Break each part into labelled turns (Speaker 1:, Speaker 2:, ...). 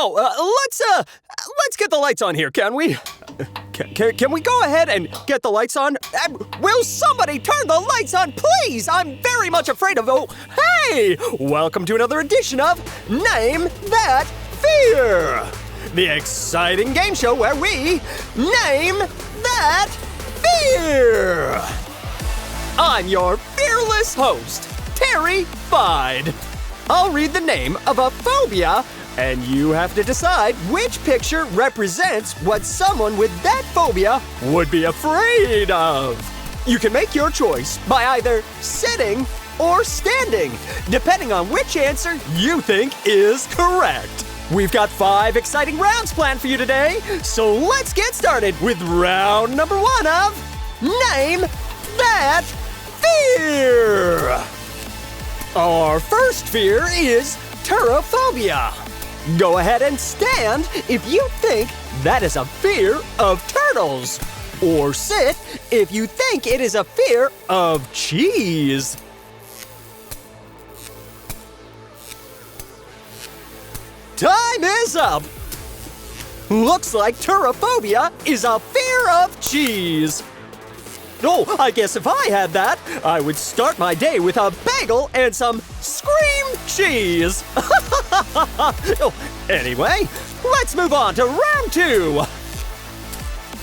Speaker 1: Let's get the lights on here, can we? Can we go ahead and get the lights on? Will somebody turn the lights on, please? I'm very much afraid of... Oh, hey! Welcome to another edition of Name That Fear! The exciting game show where we name that fear! I'm your fearless host, Terry Fide. I'll read the name of a phobia, and you have to decide which picture represents what someone with that phobia would be afraid of. You can make your choice by either sitting or standing, depending on which answer you think is correct. We've got 5 exciting rounds planned for you today, so let's get started with round number 1 of Name That Fear! Our first fear is pterophobia. Go ahead and stand if you think that is a fear of turtles. Or sit if you think it is a fear of cheese. Time is up! Looks like pterophobia is a fear of cheese. Oh, I guess if I had that, I would start my day with a bagel and some scream cheese. Oh, anyway, let's move on to round 2.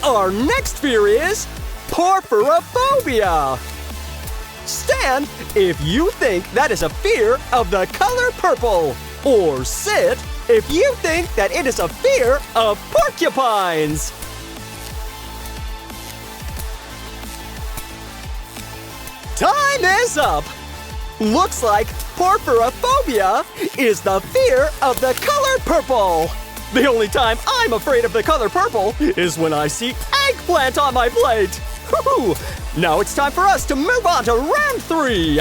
Speaker 1: Our next fear is porphyrophobia. Stand if you think that is a fear of the color purple. Or sit if you think that it is a fear of porcupines. Time is up! Looks like porphyrophobia is the fear of the color purple. The only time I'm afraid of the color purple is when I see eggplant on my plate. Woo-hoo. Now it's time for us to move on to round 3.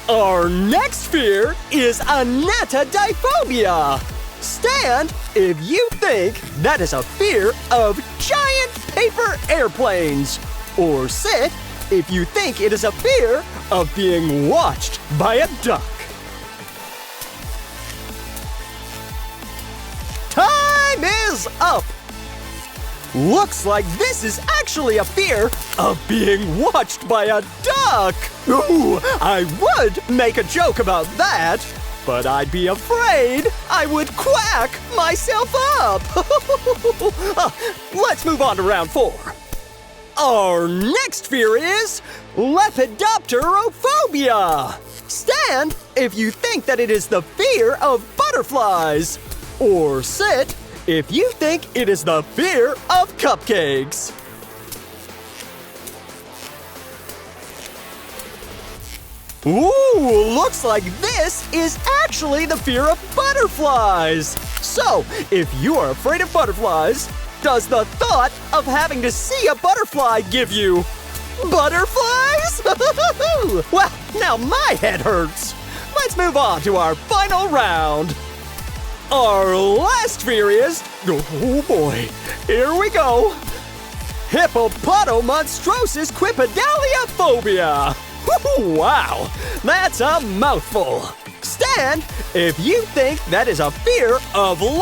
Speaker 1: Our next fear is anatidaephobia. Stand if you think that is a fear of giant paper airplanes. Or sit if you think it is a fear of being watched by a duck. Time is up! Looks like this is actually a fear of being watched by a duck! Ooh, I would make a joke about that, but I'd be afraid I would quack myself up! Let's move on to round 4. Our next fear is lepidopterophobia. Stand if you think that it is the fear of butterflies. Or sit if you think it is the fear of cupcakes. Ooh, looks like this is actually the fear of butterflies. So, if you are afraid of butterflies, does the thought of having to see a butterfly give you butterflies? Well, now my head hurts. Let's move on to our final round. Our last fear is, oh boy, here we go. Hippopotomonstrosis quipedalia. Wow, that's a mouthful. Stand if you think that is a fear of long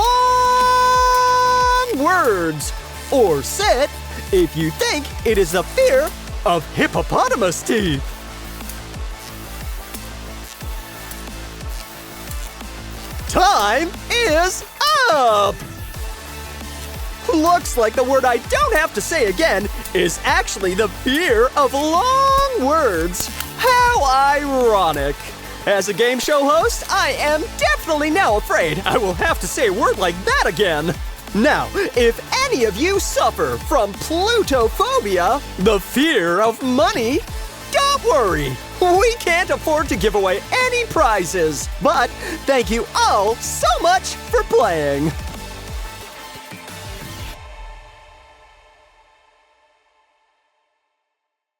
Speaker 1: words. Or sit if you think it is a fear of hippopotamus teeth. Time is up! Looks like the word I don't have to say again is actually the fear of long words. How ironic! As a game show host, I am definitely now afraid I will have to say a word like that again. Now, if any of you suffer from plutophobia, the fear of money, don't worry. We can't afford to give away any prizes. But thank you all so much for playing.